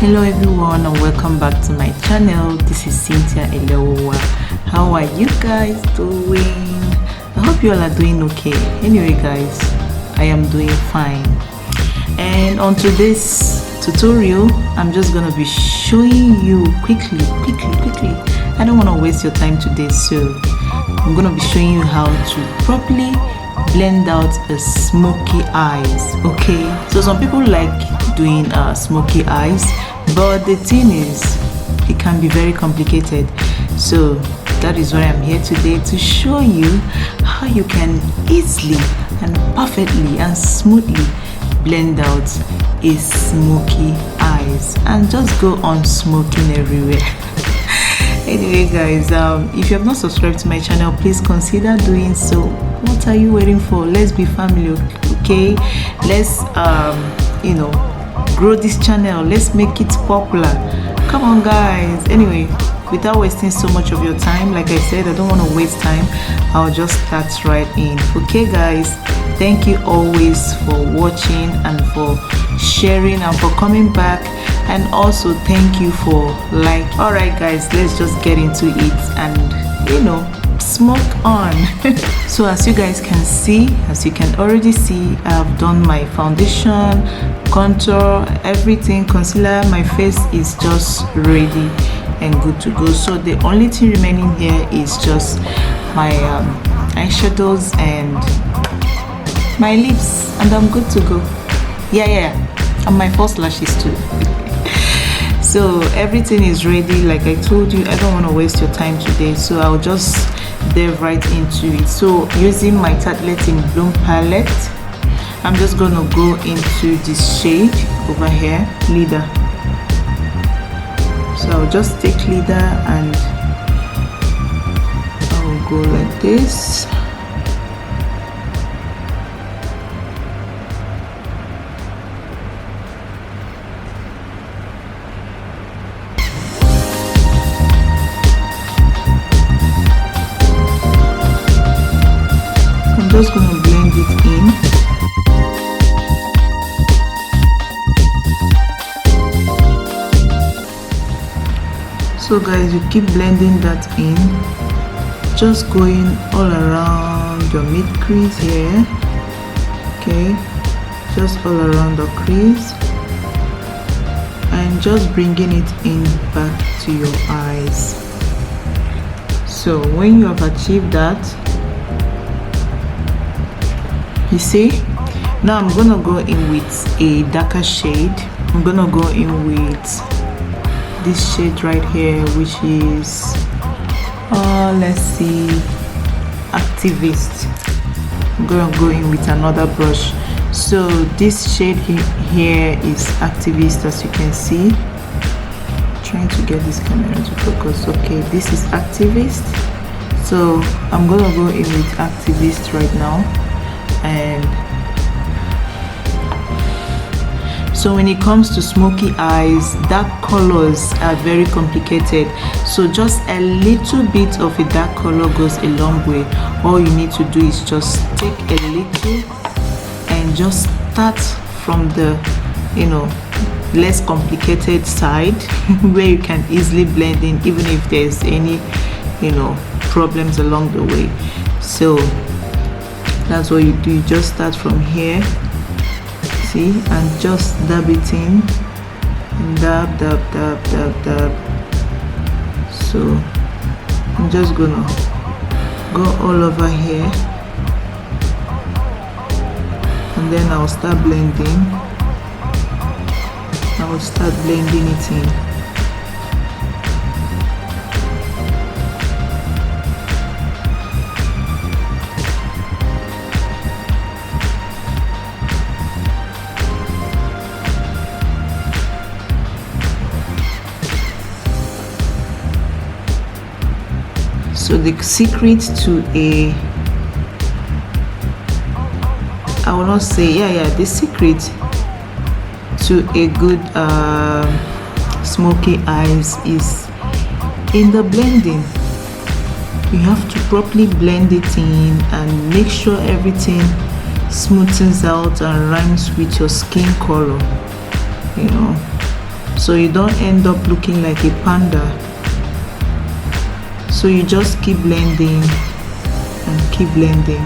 Hello everyone and welcome back to my channel. This is Cynthia ELEWUWA. How are you guys doing? I hope you all are doing okay. Anyway guys, I am doing fine. And on today's tutorial, I'm just gonna be showing you quickly. I don't want to waste your time today, so I'm gonna be showing you how to properly blend out a smoky eyes. Okay, so some people like doing smoky eyes, but the thing is it can be very complicated. So that is why I'm here today, to show you how you can easily and perfectly and smoothly blend out a smoky eyes and just go on smoking everywhere. Anyway guys, if you have not subscribed to my channel, please consider doing so. What are you waiting for? Let's be family, okay? Let's grow this channel. Let's make it popular. Come on guys. Anyway, without wasting so much of your time, like I said, I don't want to waste time. I'll just start right in. Okay guys, thank you always for watching and for sharing and for coming back, and also thank you for like. All right guys, let's just get into it and smoke on. So as you guys can see, as you can already see, I've done my foundation, contour, everything, concealer. My face is just ready and good to go. So the only thing remaining here is just my eyeshadows and my lips, and I'm good to go. Yeah, and my false lashes too. So everything is ready. Like I told you, I don't want to waste your time today, so I'll just dive right into it. So using my Tartelette in Bloom palette, I'm just gonna go into this shade over here, Leader. So I'll just take Leader and I'll go like this. I'm just going to blend it in. So guys, you keep blending that in, just going all around your mid crease here. Okay, just all around the crease and just bringing it in back to your eyes. So when you have achieved that, you see, now I'm gonna go in with a darker shade. I'm gonna go in with this shade right here, which is let's see, Activist. I'm gonna go in with another brush. So this shade here is Activist, as you can see. I'm trying to get this camera to focus. Okay, this is Activist. So I'm gonna go in with Activist right now. And so when it comes to smoky eyes, dark colors are very complicated. So just a little bit of a dark color goes a long way. All you need to do is just take a little and just start from the less complicated side where you can easily blend in, even if there's any problems along the way. So that's what you do. You just start from here, see, and just dab it in, and dab. So I'm just gonna go all over here, and then I'll start blending. I will start blending it in. So the secret to I will not say, the secret to a good smoky eyes is in the blending. You have to properly blend it in and make sure everything smoothens out and rhymes with your skin color. so you don't end up looking like a panda. So you just keep blending and keep blending.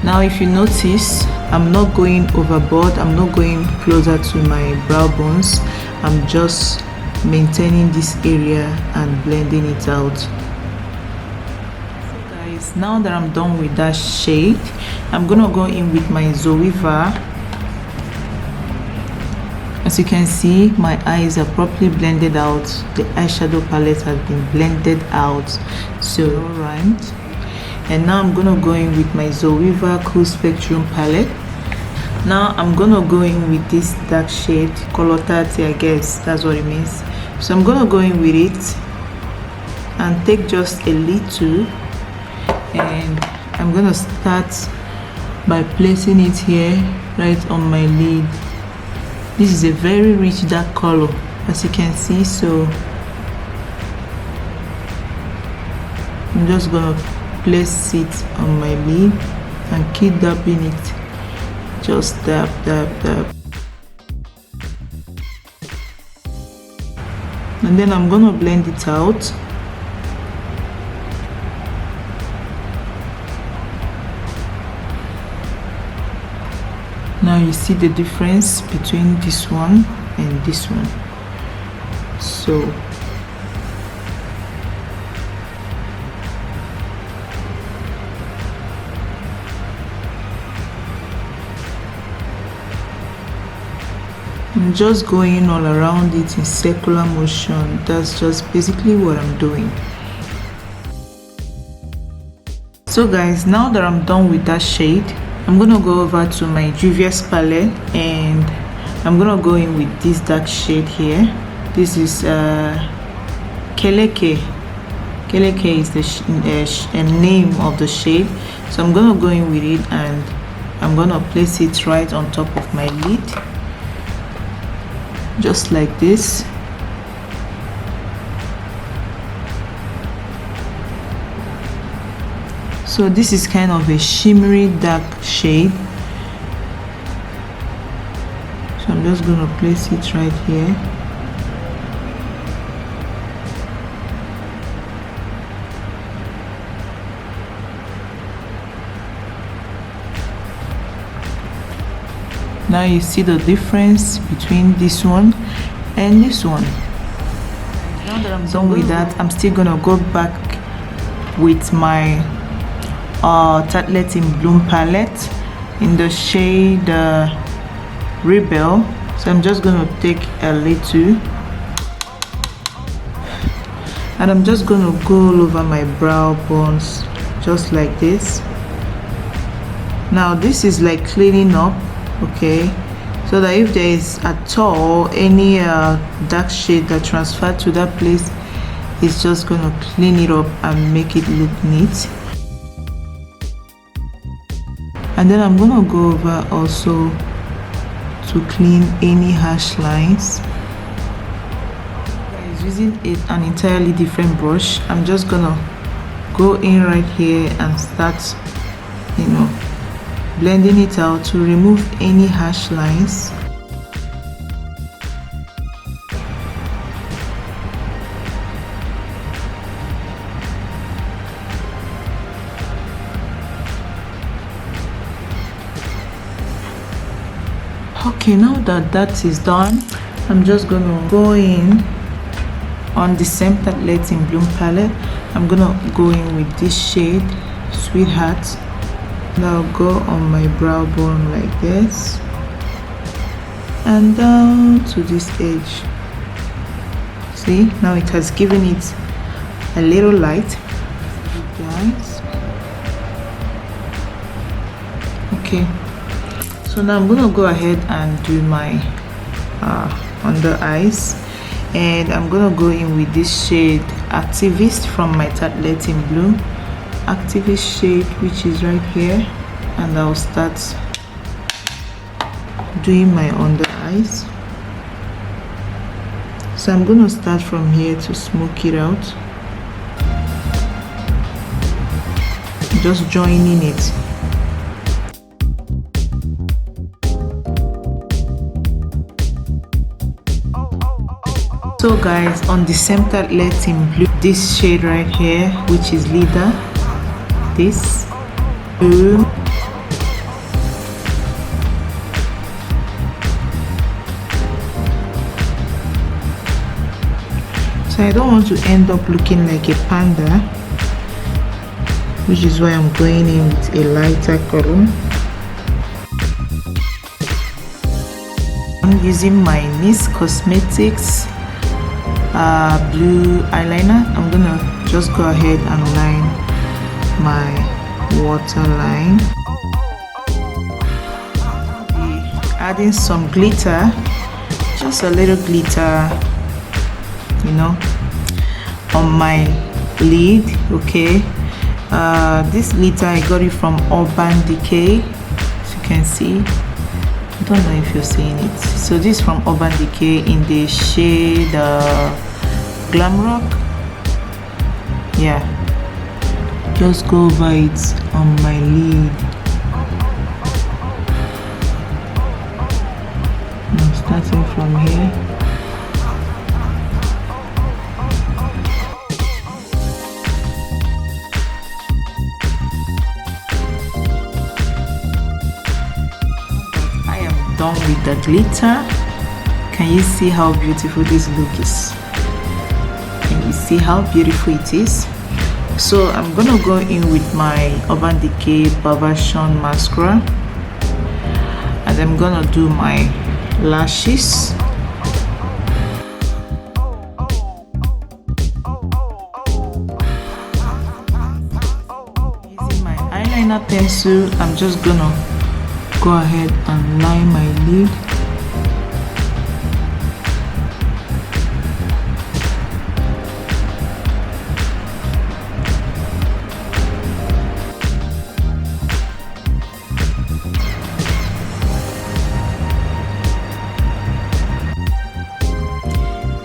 Now if you notice, I'm not going overboard, I'm not going closer to my brow bones, I'm just maintaining this area and blending it out. So guys, now that I'm done with that shade, I'm gonna go in with my CYNTHIA. As you can see, my eyes are properly blended out. The eyeshadow palette has been blended out, so alright. And now I'm gonna go in with my CYNTHIA Cool Spectrum palette. Now I'm gonna go in with this dark shade, color 30, I guess that's what it means. So I'm gonna go in with it and take just a little, and I'm gonna start by placing it here right on my lid. This is a very rich dark color, as you can see, so I'm just gonna place it on my lid and keep dabbing it. Just dab, dab, dab. And then I'm gonna blend it out. Now you see the difference between this one and this one. So I'm just going all around it in circular motion. That's just basically what I'm doing. So guys, now that I'm done with that shade, I'm gonna go over to my Juvia's palette and I'm gonna go in with this dark shade here. This is Keleke. Keleke is the name of the shade. So I'm gonna go in with it and I'm gonna place it right on top of my lid, just like this. So this is kind of a shimmery dark shade. So I'm just going to place it right here. Now you see the difference between this one and this one. Now that I'm done with that, I'm still going to go back with my Tartelette in Bloom palette in the shade Rebel. So I'm just going to take a little and I'm just going to go all over my brow bones just like this. Now this is like cleaning up, okay, so that if there is at all any dark shade that transferred to that place, it's just going to clean it up and make it look neat. And then I'm gonna go over also to clean any harsh lines. Using an entirely different brush, I'm just gonna go in right here and start, you know, blending it out to remove any harsh lines. Okay, now that that is done, I'm just gonna go in on the same Tartelette in Bloom palette. I'm gonna go in with this shade, Sweetheart. Now go on my brow bone like this and down to this edge. See, now it has given it a little light, guys. Okay. So now I'm gonna go ahead and do my under eyes, and I'm gonna go in with this shade Activist from my Tartelette in Bloom. Activist shade, which is right here, and I'll start doing my under eyes. So I'm gonna start from here to smoke it out, just joining it. So guys, on the center, let him blue this shade right here, which is leather. This blue. So I don't want to end up looking like a panda, which is why I'm going in with a lighter color. I'm using my NYX Cosmetics blue eyeliner. I'm gonna just go ahead and line my waterline. Adding some glitter, just a little glitter, you know, on my lid. Okay, this glitter I got it from Urban Decay, as you can see. I don't know if you're seeing it. So this is from Urban Decay in the shade Glam Rock. Yeah, just go over it on my lid. I'm starting from here. Done with the glitter. Can you see how beautiful this look is? Can you see how beautiful it is? So I'm gonna go in with my Urban Decay Perversion mascara, and I'm gonna do my lashes. Using my eyeliner pencil, I'm just gonna go ahead and line my lid.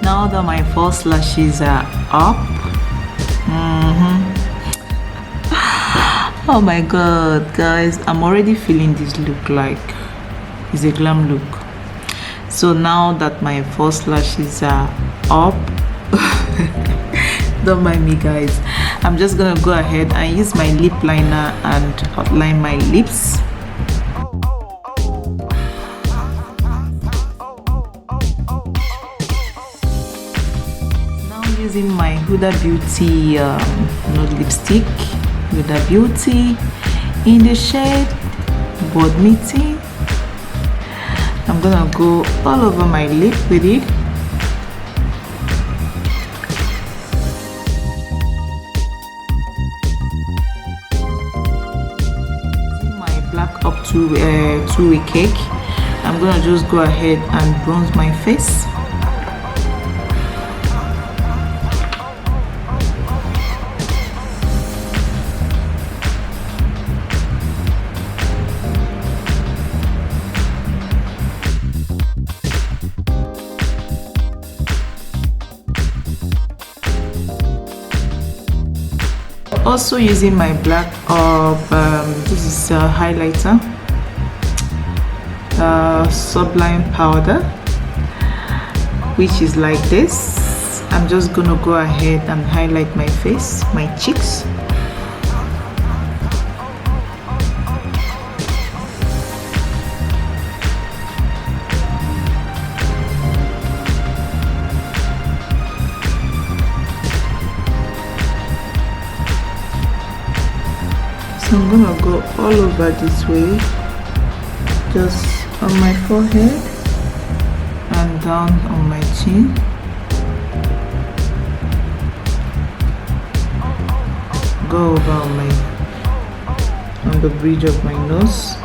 Now that my false lashes are up, oh my god guys, I'm already feeling this look like it's a glam look. So now that my false lashes are up, don't mind me guys, I'm just gonna go ahead and use my lip liner and outline my lips. Now using my Huda Beauty nude lipstick, Huda Beauty in the shade Board Meeting. I'm gonna go all over my lip with it. My black up to two-way cake. I'm gonna just go ahead and bronze my face. Also using my black this is a highlighter, sublime powder, which is like this. I'm just gonna go ahead and highlight my face, my cheeks. So I'm gonna go all over this way, just on my forehead and down on my chin. Go over on the bridge of my nose.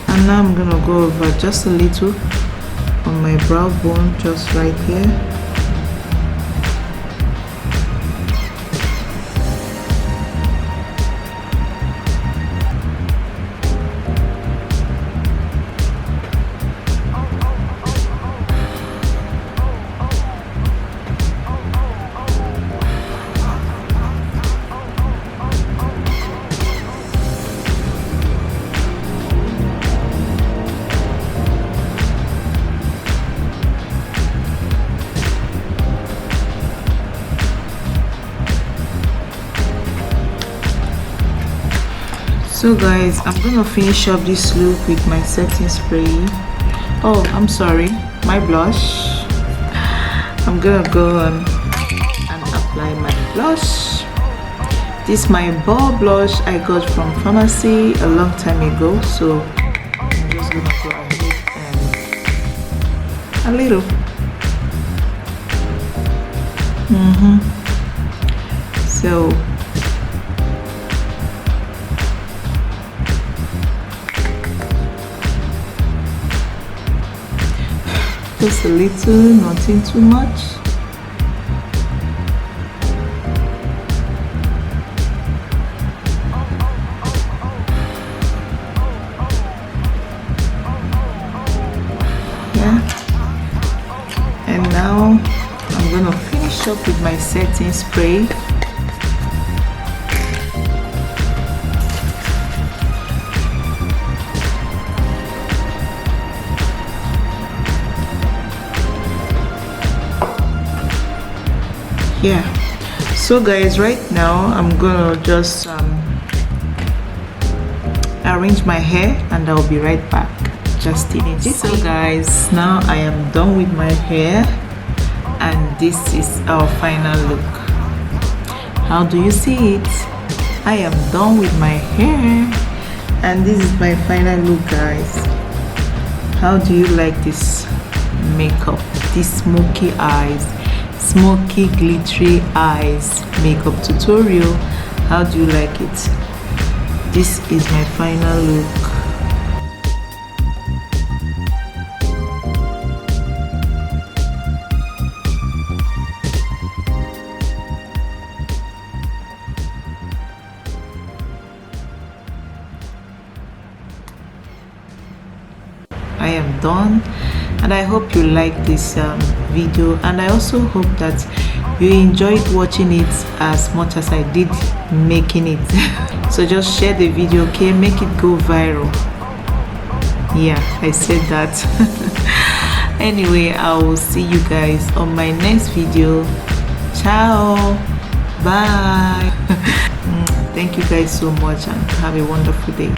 And now I'm gonna go over just a little on my brow bone, just right here. So guys, I'm gonna finish up this look with my setting spray. Oh, I'm sorry, my blush. I'm gonna go on and apply my blush. This my ball blush I got from pharmacy a long time ago, so I'm just gonna go ahead and a little. So just a little, nothing too much. Yeah, and now I'm gonna finish up with my setting spray. Yeah, so guys, right now I'm gonna just arrange my hair and I'll be right back just in it. So guys, now I am done with my hair and this is our final look. How do you see it? I am done with my hair and this is my final look, guys. How do you like this makeup, this smoky eyes, smoky glittery eyes makeup tutorial? How do you like it? This is my final look. I am done and I hope you like this video, and I also hope that you enjoyed watching it as much as I did making it. So just share the video, okay? Make it go viral. Yeah, I said that. Anyway, I will see you guys on my next video. Ciao, bye. Thank you guys so much and have a wonderful day.